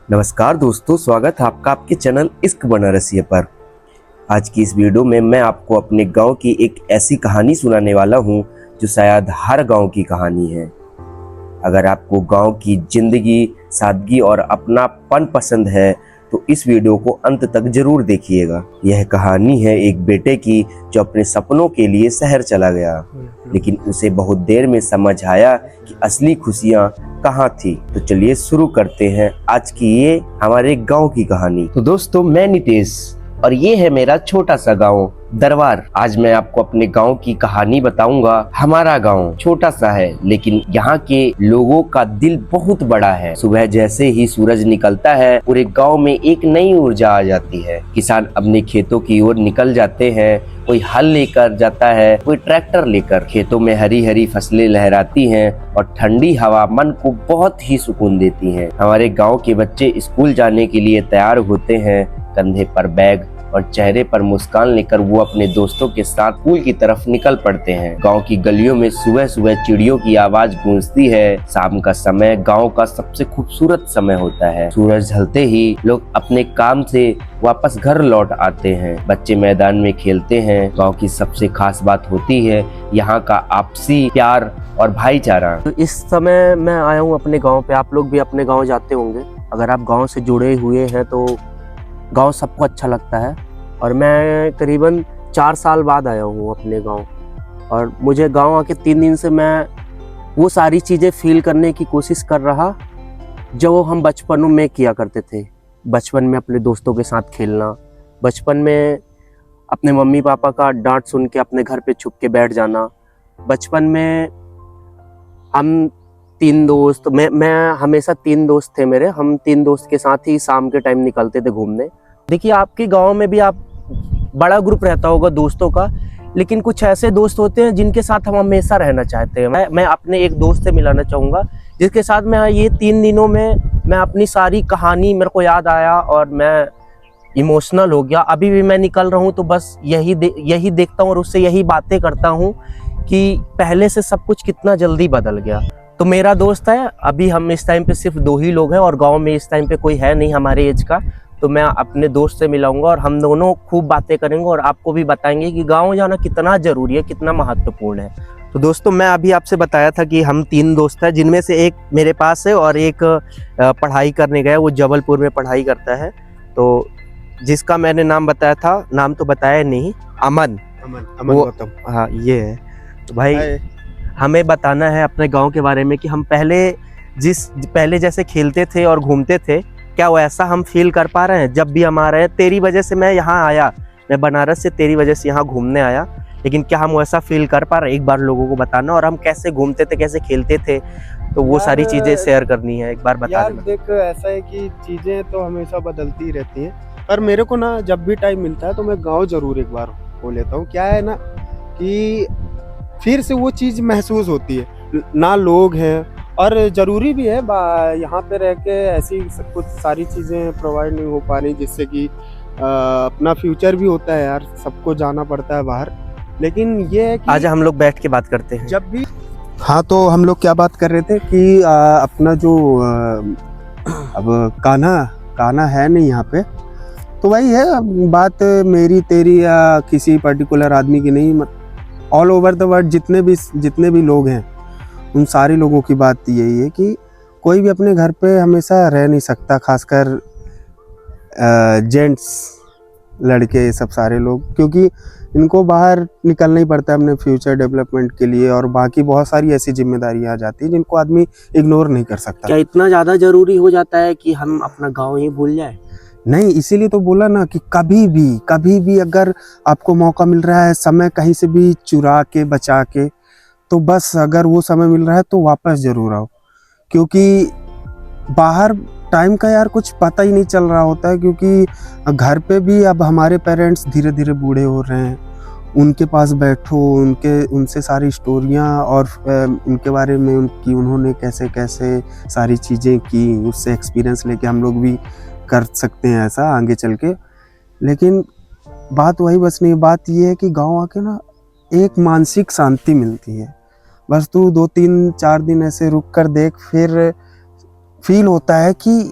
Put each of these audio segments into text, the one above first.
नमस्कार दोस्तों, स्वागत है आपका आपके चैनल इश्क बना रसिए पर। आज की इस वीडियो में मैं आपको अपने गांव की एक ऐसी कहानी सुनाने वाला हूं जो शायद हर गांव की कहानी है। अगर आपको गांव की जिंदगी, सादगी और अपनापन पसंद है तो इस वीडियो को अंत तक जरूर देखिएगा। यह कहानी है एक बेटे की जो अपने सपनों के लिए शहर चला गया, लेकिन उसे बहुत देर में समझ आया कि असली खुशियाँ कहाँ थी। तो चलिए शुरू करते हैं आज की ये हमारे गांव की कहानी। तो दोस्तों, मैं नितेश और ये है मेरा छोटा सा गांव दरबार। आज मैं आपको अपने गांव की कहानी बताऊंगा। हमारा गांव छोटा सा है, लेकिन यहाँ के लोगों का दिल बहुत बड़ा है। सुबह जैसे ही सूरज निकलता है, पूरे गांव में एक नई ऊर्जा आ जाती है। किसान अपने खेतों की ओर निकल जाते हैं। कोई हल लेकर जाता है, कोई ट्रैक्टर लेकर। खेतों में हरी हरी फसलें लहराती हैं और ठंडी हवा मन को बहुत ही सुकून देती है। हमारे गाँव के बच्चे स्कूल जाने के लिए तैयार होते हैं। कंधे पर बैग और चेहरे पर मुस्कान लेकर वो अपने दोस्तों के साथ स्कूल की तरफ निकल पड़ते हैं। गांव की गलियों में सुबह सुबह चिड़ियों की आवाज गूंजती है। शाम का समय गांव का सबसे खूबसूरत समय होता है। सूरज ढलते ही लोग अपने काम से वापस घर लौट आते हैं। बच्चे मैदान में खेलते हैं। गांव की सबसे खास बात होती है यहाँ का आपसी प्यार और भाईचारा। तो इस समय मैं आया हूँ अपने गांव पे। आप लोग भी अपने गांव जाते होंगे। अगर आप गांव से जुड़े हुए हैं तो गांव सबको अच्छा लगता है। और मैं करीबन 4 साल बाद आया हूँ अपने गांव, और मुझे गांव आके 3 दिन से मैं वो सारी चीज़ें फील करने की कोशिश कर रहा जो हम बचपन में किया करते थे। बचपन में अपने दोस्तों के साथ खेलना, बचपन में अपने मम्मी पापा का डांट सुन के अपने घर पे छुप के बैठ जाना। बचपन में हम 3 दोस्त, मैं हमेशा 3 दोस्त थे मेरे। हम 3 दोस्त के साथ ही शाम के टाइम निकलते थे घूमने। देखिए, आपके गांव में भी आप बड़ा ग्रुप रहता होगा दोस्तों का, लेकिन कुछ ऐसे दोस्त होते हैं जिनके साथ हम हमेशा रहना चाहते हैं। मैं अपने एक दोस्त से मिलाना चाहूँगा जिसके साथ मैं ये 3 दिनों में मैं अपनी सारी कहानी मेरे को याद आया और मैं इमोशनल हो गया। अभी भी मैं निकल रहा हूँ तो बस यही देखता हूँ और उससे यही बातें करता हूँ कि पहले से सब कुछ कितना जल्दी बदल गया। तो मेरा दोस्त है, अभी हम इस टाइम पे सिर्फ 2 ही लोग हैं और गांव में इस टाइम पे कोई है नहीं हमारे एज का। तो मैं अपने दोस्त से मिलाऊंगा और हम दोनों खूब बातें करेंगे और आपको भी बताएंगे कि गांव जाना कितना ज़रूरी है, कितना महत्वपूर्ण है। तो दोस्तों, मैं अभी आपसे बताया था कि हम 3 दोस्त हैं, जिनमें से एक मेरे पास है और एक पढ़ाई करने गया। वो जबलपुर में पढ़ाई करता है। तो जिसका मैंने नाम बताया था, नाम तो बताया नहीं, अमन गौतम। हाँ, ये है। तो भाई, हमें बताना है अपने गांव के बारे में कि हम पहले जैसे खेलते थे और घूमते थे, क्या वैसा हम फील कर पा रहे हैं। जब भी हम आ रहे हैं, तेरी वजह से मैं यहाँ आया, मैं बनारस से तेरी वजह से यहाँ घूमने आया, लेकिन क्या हम वैसा फील कर पा रहे हैं? एक बार लोगों को बताना। और हम कैसे घूमते थे, कैसे खेलते थे, तो वो सारी चीज़ें शेयर करनी है। एक बार बता देना। देख, ऐसा है कि चीज़ें तो हमेशा बदलती रहती हैं, पर मेरे को ना जब भी टाइम मिलता है तो मैं गांव ज़रूर एक बार हो लेता हूँ। क्या है ना कि फिर से वो चीज़ महसूस होती है ना। लोग हैं और ज़रूरी भी है, यहाँ पे रह के ऐसी कुछ सारी चीज़ें प्रोवाइड नहीं हो पा रही, जिससे कि अपना फ्यूचर भी होता है यार, सबको जाना पड़ता है बाहर। लेकिन ये है कि आज हम लोग बैठ के बात करते हैं। जब भी हाँ, तो हम लोग क्या बात कर रहे थे कि अपना जो अब कान्हा है नहीं यहाँ पे, तो वही है। बात मेरी तेरी या किसी पर्टिकुलर आदमी की नहीं, ऑल ओवर द वर्ल्ड जितने भी लोग हैं, उन सारे लोगों की बात यही है कि कोई भी अपने घर पे हमेशा रह नहीं सकता, खासकर जेंट्स, लड़के, सब सारे लोग, क्योंकि इनको बाहर निकलना ही पड़ता है अपने फ्यूचर डेवलपमेंट के लिए। और बाकी बहुत सारी ऐसी जिम्मेदारियां आ जाती हैं जिनको आदमी इग्नोर नहीं कर सकता। क्या इतना ज़्यादा ज़रूरी हो जाता है कि हम अपना गाँव ही भूल जाए? नहीं, इसीलिए तो बोला ना कि कभी भी अगर आपको मौका मिल रहा है, समय कहीं से भी चुरा के बचा के, तो बस अगर वो समय मिल रहा है तो वापस जरूर आओ। क्योंकि बाहर टाइम का यार कुछ पता ही नहीं चल रहा होता है। क्योंकि घर पे भी अब हमारे पेरेंट्स धीरे धीरे बूढ़े हो रहे हैं, उनके पास बैठो, उनसे सारी स्टोरियाँ और उनके बारे में उन्होंने कैसे कैसे सारी चीज़ें की, उससे एक्सपीरियंस लेके हम लोग भी कर सकते हैं ऐसा आगे चल के। लेकिन बात वही बस नहीं, बात ये है कि गांव आके ना एक मानसिक शांति मिलती है। बस तू 2-3-4 दिन ऐसे रुक कर देख, फिर फील होता है कि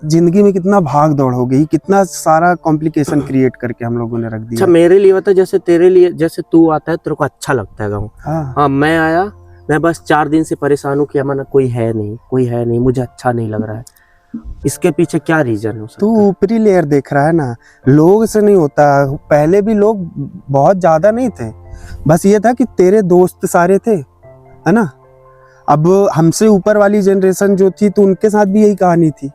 जिंदगी में कितना भाग दौड़ हो गई, कितना सारा कॉम्प्लिकेशन क्रिएट करके हम लोगों ने रख अच्छा दिया। मेरे लिए होता है जैसे तेरे लिए, जैसे तू आता है तेरे को अच्छा लगता है गाँव। हाँ हाँ मैं आया, मैं बस 4 दिन से परेशान हूँ कि अमन कोई है नहीं, मुझे अच्छा नहीं लग रहा है। इसके पीछे क्या रीजन हो सकता तू है? ऊपरी लेयर देख रहा है ना, लोग से नहीं होता। पहले भी लोग बहुत ज्यादा नहीं थे, बस ये था कि तेरे दोस्त सारे थे, है ना। अब हमसे ऊपर वाली जनरेशन जो थी तो उनके साथ भी यही कहानी थी,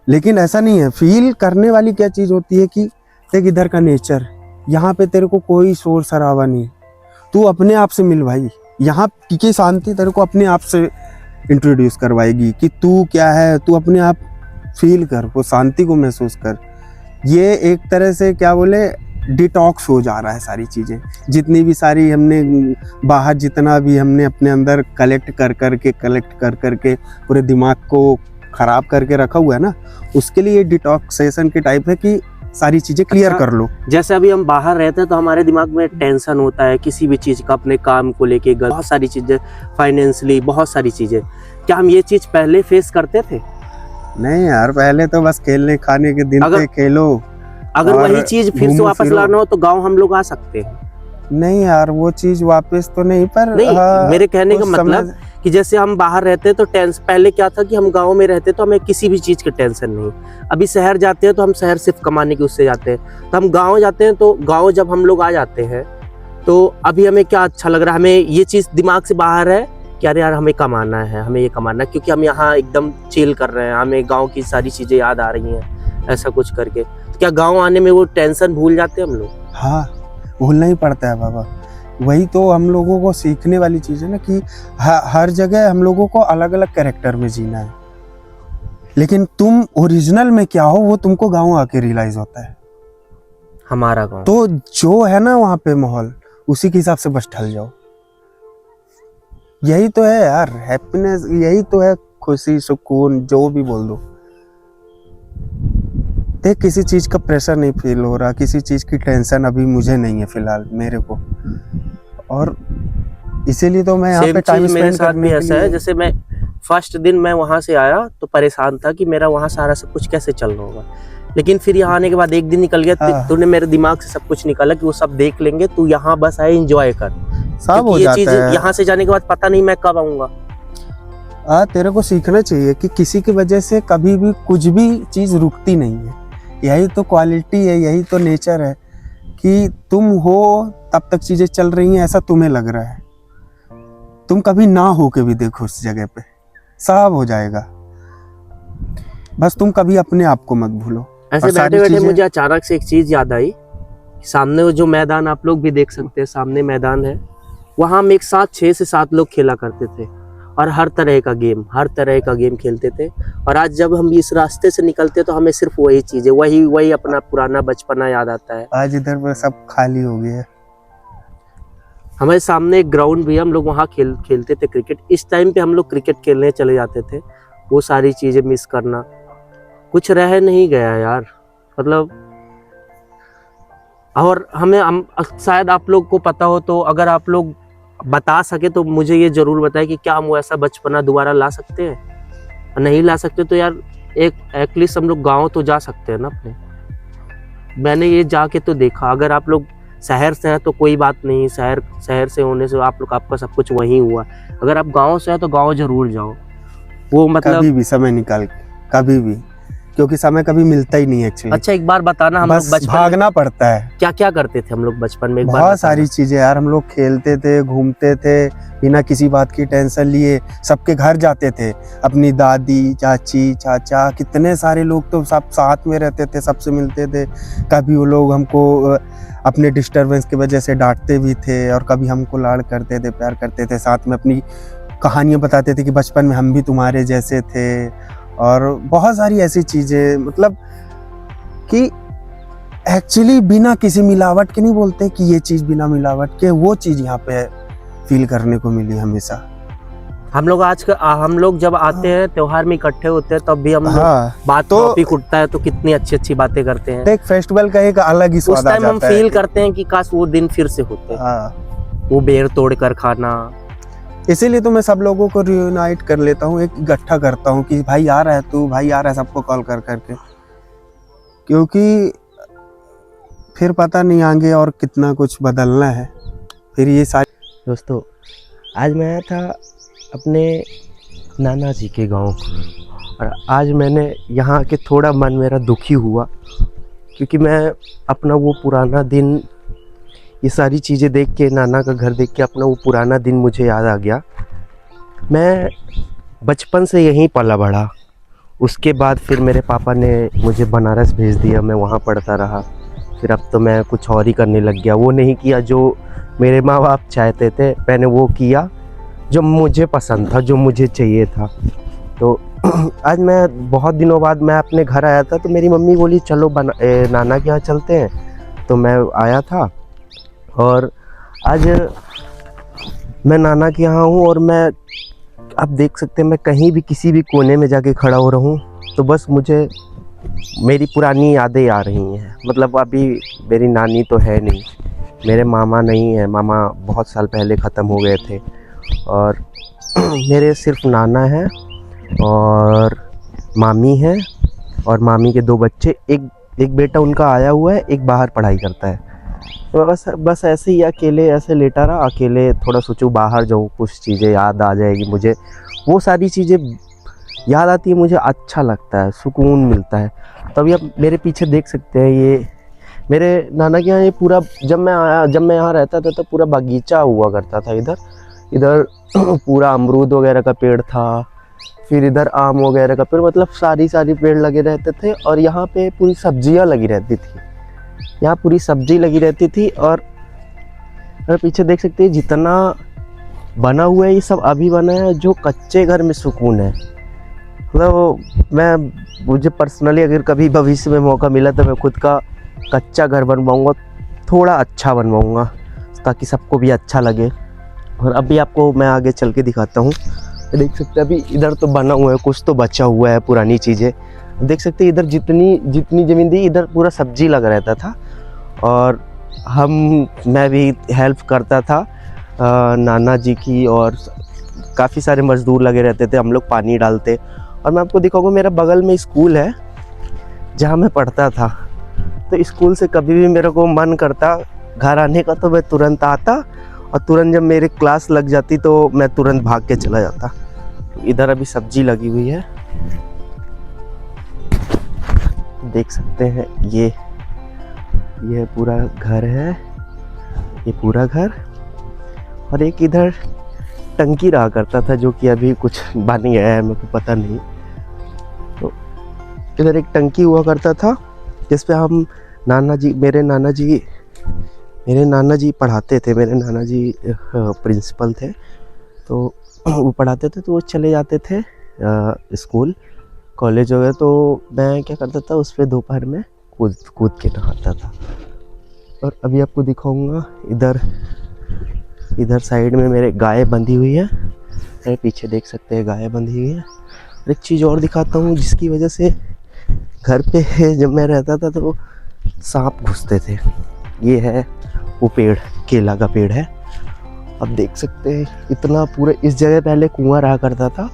लेकिन ऐसा नहीं है। फील करने वाली क्या चीज होती है कि देख इधर का नेचर, यहाँ पे तेरे को कोई शोर शराबा नहीं, तू अपने आप से मिल भाई। यहाँ की शांति तेरे को अपने आप से इंट्रोड्यूस करवाएगी कि तू क्या है, तू अपने आप फील कर, वो शांति को महसूस कर। ये एक तरह से क्या बोले, डिटॉक्स हो जा रहा है सारी चीज़ें, जितनी भी सारी हमने बाहर जितना भी हमने अपने अंदर कलेक्ट कर करके पूरे दिमाग को ख़राब करके रखा हुआ है ना, उसके लिए डिटॉक्सेशन के टाइप है कि सारी चीज़ें क्लियर अच्छा, कर लो। जैसे अभी हम बाहर रहते हैं तो हमारे दिमाग में टेंशन होता है किसी भी चीज़ का, अपने काम को लेके, बहुत सारी चीज़ें, फाइनेंशियली बहुत सारी चीज़ें। क्या हम ये चीज़ पहले फेस करते थे? नहीं यार, पहले तो बस खेलने खाने के दिन थे, खेलो। अगर और वही चीज़ फिर से घूमो वापस फिरो। लाना हो तो गांव हम लोग आ सकते हैं। नहीं यार, वो चीज़ वापस तो नहीं, पर नहीं, मेरे कहने का उस मतलब समय- कि जैसे हम बाहर रहते हैं तो टेंशन, पहले क्या था कि हम गांव में रहते तो हमें किसी भी चीज़ की टेंशन नहीं। अभी शहर जाते हैं तो हम शहर सिर्फ कमाने की उससे जाते हैं, तो हम गांव जाते हैं तो गांव जब हम लोग आ जाते हैं तो अभी हमें क्या अच्छा लग रहा है, हमें ये चीज़ दिमाग से बाहर है कि अरे यार हमें कमाना है, हमें ये कमाना है, क्योंकि हम यहाँ एकदम चिल कर रहे हैं, हमें गाँव की सारी चीज़ें याद आ रही हैं, ऐसा कुछ करके। तो क्या गाँव आने में वो टेंशन भूल जाते हैं हम लोग? हाँ, भूलना ही पड़ता है बाबा। वही तो हम लोगों को सीखने वाली चीज़ है ना कि हर जगह हम लोगों को अलग अलग कैरेक्टर में जीना है, लेकिन तुम ओरिजिनल में क्या हो वो तुमको गाँव आके रियलाइज होता है। हमारा गाँव तो जो है ना वहाँ पे माहौल, उसी के हिसाब से बस ढल जाओ। यही तो है यार हैप्पीनेस, यही तो है खुशी, सुकून, जो भी बोल दो। देख, किसी चीज़ का प्रेशर नहीं फील हो रहा, किसी चीज़ की टेंशन अभी मुझे नहीं है फिलहाल मेरे को, और इसीलिए तो मैं यहाँ सेम पे टाइम चीज मेरे स्पेंड साथ करने भी के ऐसा है। लिए। जैसे मैं फर्स्ट दिन मैं वहां से आया तो परेशान था कि मेरा वहां सारा सब कुछ कैसे चल रहा होगा, लेकिन फिर यहाँ आने के बाद एक दिन निकल गया, हाँ। तूने मेरे दिमाग से सब कुछ निकाला कि वो सब देख लेंगे, तू यहाँ बस आए एंजॉय कर, सब हो क्योंकि ये चीज जाता है। यहाँ से जाने के बाद पता नहीं मैं कब आऊंगा। तेरे को सीखना चाहिए कि किसी की वजह से कभी भी कुछ भी चीज़ रुकती नहीं है। यही तो क्वालिटी है, यही तो नेचर है कि तुम हो तब तक चीज़ें चल रही हैं, ऐसा तुम्हें लग रहा है। तुम कभी ना हो के भी देखो उस जगह पे, सब हो जाएगा। बस तुम कभी अपने आप को मत भूलो। ऐसे और सारी बैठे बैठे चीजें- मुझे अचानक से एक चीज याद आई। सामने वो जो मैदान आप लोग भी देख सकते हैं, सामने मैदान है, वहां हम एक साथ 6 से 7 लोग खेला करते थे और हर तरह का गेम खेलते थे। और आज जब हम इस रास्ते से निकलते तो हमें सिर्फ वही चीजें, वही अपना पुराना बचपना याद आता है। आज इधर पर सब खाली हो गया है। हमारे सामने एक ग्राउंड भी है, हम लोग वहाँ खेलते थे क्रिकेट। इस टाइम पे हम लोग क्रिकेट खेलने चले जाते थे। वो सारी चीजें मिस करना, कुछ रह नहीं गया यार, मतलब। और हम शायद आप लोग को पता हो, तो अगर आप लोग बता सके तो मुझे ये जरूर बताएं कि क्या हम वो ऐसा बचपना दोबारा ला सकते हैं। नहीं ला सकते तो यार एक एटलीस्ट हम लोग गाँव तो जा सकते हैं ना अपने। मैंने ये जाके तो देखा, अगर आप लोग शहर से है तो कोई बात नहीं, शहर से होने से आप लोग, आपका सब कुछ वहीं हुआ। अगर आप गांव से है तो गांव जरूर जाओ। वो मतलब कभी भी समय निकाल के, कभी भी, क्योंकि समय कभी मिलता ही नहीं एक्चुअली। अच्छा एक बार बताना, हम लोग बस बचपन में भागना पड़ता है। क्या क्या करते थे हम लोग बचपन में? एक बार बहुत बताना। सारी चीजें यार, हम लोग खेलते थे, घूमते थे, बिना किसी बात की टेंशन लिए सबके घर जाते थे। अपनी दादी, चाची, चाचा, कितने सारे लोग तो सब साथ में रहते थे, सबसे मिलते थे। कभी वो लोग हमको अपने डिस्टरबेंस की वजह से डांटते भी थे, और कभी हमको लाड़ करते थे, प्यार करते थे, साथ में अपनी कहानियाँ बताते थे कि बचपन में हम भी तुम्हारे जैसे थे। और बहुत सारी ऐसी चीज़ें, मतलब कि एक्चुअली बिना किसी मिलावट के नहीं बोलते कि ये चीज़ बिना मिलावट के, वो चीज़ यहाँ पे फील करने को मिली हमेशा। हम लोग जब आते हैं त्योहार में इकट्ठे होते हैं, तब भी हम लोग हाँ, बात तो- टॉपिक उठता है तो कितनी अच्छी अच्छी बातें करते हैं। एक फेस्टिवल का एक अलग ही उस स्वाद आ टाइम हम जाता है। फील करते हैं कि काश वो दिन फिर से होते। हाँ, वो बेर तोड़ कर खाना, इसीलिए तो मैं सब लोगों को रियूनाइट कर लेता हूँ, एक इकट्ठा करता हूँ कि भाई आ रहा है तू, भाई आ रहा है, सबको कॉल कर करके, क्योंकि फिर पता नहीं आगे और कितना कुछ बदलना है। फिर ये सारी दोस्तों, आज मैं आया था अपने नाना जी के गांव और आज मैंने यहाँ आके थोड़ा मन मेरा दुखी हुआ, क्योंकि मैं अपना वो पुराना दिन, ये सारी चीज़ें देख के, नाना का घर देख के अपना वो पुराना दिन मुझे याद आ गया। मैं बचपन से यहीं पला बढ़ा। उसके बाद फिर मेरे पापा ने मुझे बनारस भेज दिया, मैं वहाँ पढ़ता रहा। फिर अब तो मैं कुछ और ही करने लग गया। वो नहीं किया जो मेरे माँ बाप चाहते थे, मैंने वो किया जो मुझे पसंद था, जो मुझे चाहिए था। तो आज मैं बहुत दिनों बाद मैं अपने घर आया था, तो मेरी मम्मी बोली चलो नाना के यहाँ चलते हैं। तो मैं आया था और आज मैं नाना के यहाँ हूँ और मैं, आप देख सकते हैं, मैं कहीं भी किसी भी कोने में जाके खड़ा हो रहा हूँ तो बस मुझे मेरी पुरानी यादें आ रही हैं। मतलब अभी मेरी नानी तो है नहीं, मेरे मामा नहीं है, मामा बहुत साल पहले ख़त्म हो गए थे और मेरे सिर्फ नाना है और मामी है और मामी के 2 बच्चे, एक बेटा उनका आया हुआ है, एक बाहर पढ़ाई करता है। तो बस ऐसे ही अकेले ऐसे लेटा रहा, अकेले थोड़ा सोचूं बाहर जाऊं, कुछ चीज़ें याद आ जाएगी मुझे। वो सारी चीज़ें याद आती है, मुझे अच्छा लगता है, सुकून मिलता है। तभी आप मेरे पीछे देख सकते हैं, ये मेरे नाना के यहाँ ये पूरा, जब मैं यहाँ रहता था तो पूरा बागीचा हुआ करता था। इधर पूरा अमरूद वगैरह का पेड़ था, फिर इधर आम वगैरह का पेड़, मतलब सारी पेड़ लगे रहते थे और यहाँ पे पूरी सब्जियाँ लगी रहती थी। यहाँ पूरी सब्जी लगी रहती थी और पीछे देख सकते हैं जितना बना हुआ है, ये सब अभी बना है। जो कच्चे घर में सुकून है, मतलब मुझे पर्सनली अगर कभी भविष्य में मौका मिला तो मैं खुद का कच्चा घर बनवाऊँगा, थोड़ा अच्छा बनवाऊँगा ताकि सबको भी अच्छा लगे। और अभी आपको मैं आगे चल के दिखाता हूँ। देख सकते हैं अभी इधर तो बना हुआ है, कुछ तो बचा हुआ है पुरानी चीज़ें। देख सकते हैं इधर जितनी ज़मीन थी, इधर पूरा सब्जी लगा रहता था और मैं भी हेल्प करता था नाना जी की, और काफ़ी सारे मज़दूर लगे रहते थे, हम लोग पानी डालते। और मैं आपको दिखाऊंगा, मेरा बगल में स्कूल है जहाँ मैं पढ़ता था। तो स्कूल से कभी भी मेरे को मन करता घर आने का तो मैं तुरंत आता, और तुरंत जब मेरी क्लास लग जाती तो मैं तुरंत भाग के चला जाता। इधर अभी सब्जी लगी हुई है, देख सकते हैं। ये पूरा घर है, ये पूरा घर। और एक इधर टंकी रहा करता था जो कि अभी कुछ बन गया है, मेरे को पता नहीं। तो इधर एक टंकी हुआ करता था जिस पे हम मेरे नाना जी पढ़ाते थे। मेरे नाना जी प्रिंसिपल थे, तो वो पढ़ाते थे, तो वो चले जाते थे स्कूल कॉलेज वगैरह। तो मैं क्या करता था, उस पर दोपहर में कूद के नहाता था। और अभी आपको दिखाऊंगा, इधर साइड में मेरे गाय बंधी हुई है, मेरे पीछे देख सकते हैं गाय बंधी हुई है। और एक चीज़ और दिखाता हूँ जिसकी वजह से घर पे जब मैं रहता था तो सांप घुसते थे। ये है वो पेड़, केला का पेड़ है। अब देख सकते हैं इतना पूरा, इस जगह पहले कुआं रहा करता था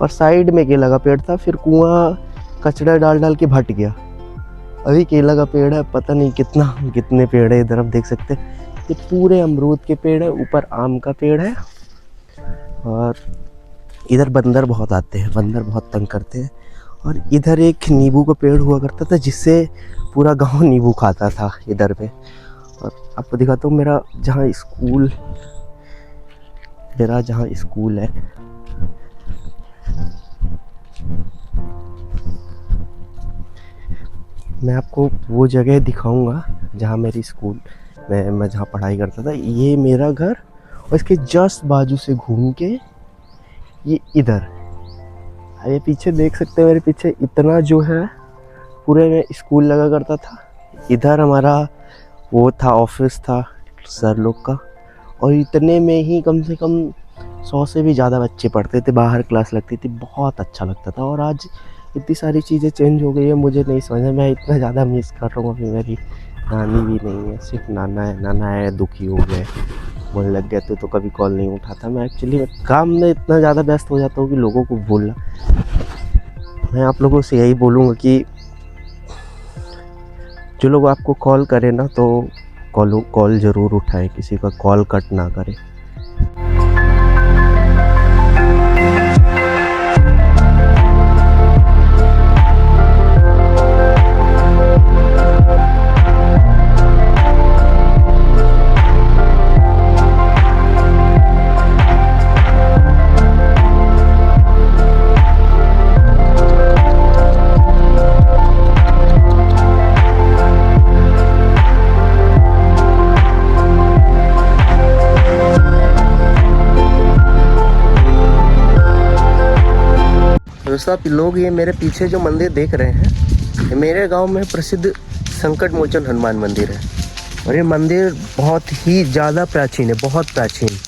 और साइड में केला का पेड़ था, फिर कुआं कचड़ा डाल के भट गया। अभी केला का पेड़ है, पता नहीं कितने पेड़ है इधर। आप देख सकते हैं ये पूरे अमरूद के पेड़ है, ऊपर आम का पेड़ है। और इधर बंदर बहुत आते हैं, बंदर बहुत तंग करते हैं। और इधर एक नींबू का पेड़ हुआ करता था जिससे पूरा गांव नींबू खाता था इधर पे। और आपको दिखाता हूँ मेरा जहाँ स्कूल है, मैं आपको वो जगह दिखाऊंगा जहाँ मेरी स्कूल मैं जहाँ पढ़ाई करता था। ये मेरा घर, और इसके जस्ट बाजू से घूम के ये इधर, ये पीछे देख सकते हैं, मेरे पीछे इतना जो है पूरे में स्कूल लगा करता था। इधर हमारा वो था, ऑफिस था सर लोग का, और इतने में ही कम से कम 100 से भी ज़्यादा बच्चे पढ़ते थे, बाहर क्लास लगती थी, बहुत अच्छा लगता था। और आज इतनी सारी चीज़ें चेंज हो गई है, मुझे नहीं समझ में, मैं इतना ज़्यादा मिस कर रहा हूँ। अभी मेरी नानी भी नहीं है, सिर्फ नाना है, दुखी हो गए। बोलने लग गए थे तो कभी कॉल नहीं उठाता। मैं एक्चुअली काम में इतना ज़्यादा व्यस्त हो जाता हूँ कि लोगों को भूलना। मैं आप लोगों से यही बोलूँगा कि जो लोग आपको कॉल करें ना तो कॉल ज़रूर उठाएं, किसी का कॉल कट ना करें। दोस्तों आप लोग ये मेरे पीछे जो मंदिर देख रहे हैं, ये मेरे गांव में प्रसिद्ध संकट मोचन हनुमान मंदिर है। और ये मंदिर बहुत ही ज़्यादा प्राचीन है, बहुत प्राचीन।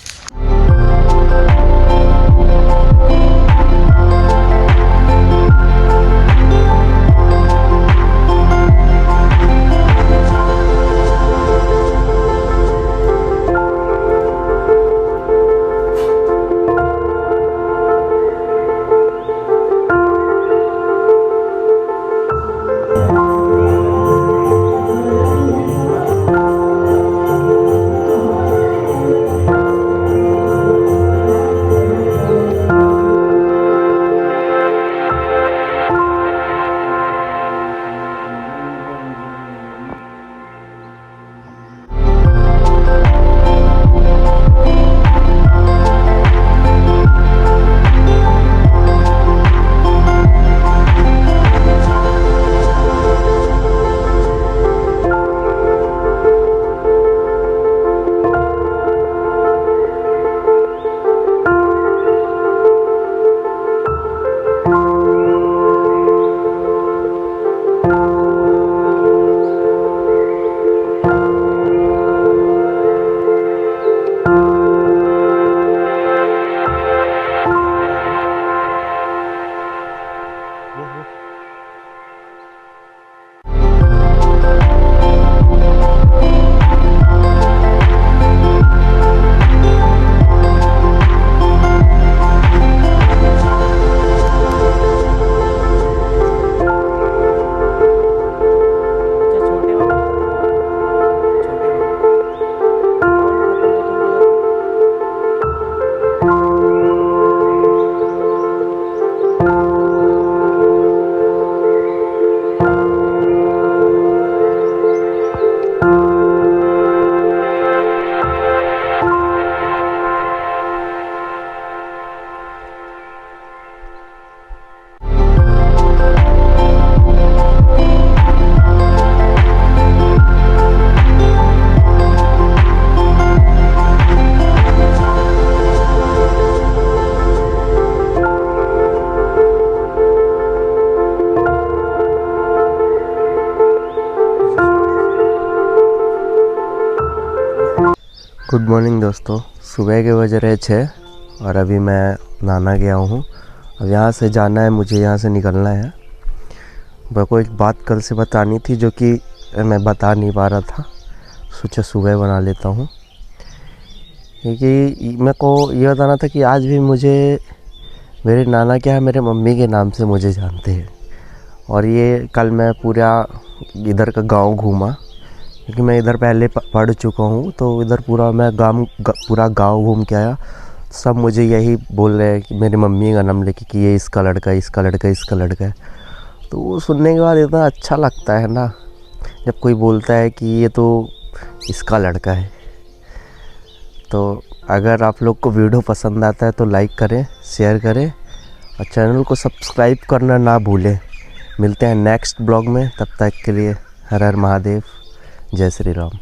गुड मॉर्निंग दोस्तों, सुबह के बज रहे 6 और अभी मैं नहाना गया हूँ। अब यहाँ से जाना है, मुझे यहाँ से निकलना है। मेरे को एक बात कल से बतानी थी जो कि मैं बता नहीं पा रहा था, सोचा सुबह बना लेता हूँ। क्योंकि मेरे को ये बताना था कि आज भी मुझे मेरे नाना क्या है, मेरे मम्मी के नाम से मुझे जानते हैं। और ये कल मैं पूरा इधर का गांव घूमा, क्योंकि मैं इधर पहले पढ़ चुका हूँ, तो इधर पूरा मैं पूरा गांव घूम के आया। सब मुझे यही बोल रहे हैं कि मेरी मम्मी का नाम लेके कि ये इसका लड़का, इसका लड़का, इसका लड़का है। तो वो सुनने के बाद इतना अच्छा लगता है ना, जब कोई बोलता है कि ये तो इसका लड़का है। तो अगर आप लोग को वीडियो पसंद आता है तो लाइक करें, शेयर करें और चैनल को सब्सक्राइब करना ना भूलें। मिलते हैं नेक्स्ट ब्लॉग में, तब तक के लिए हर हर महादेव, जय श्री राम।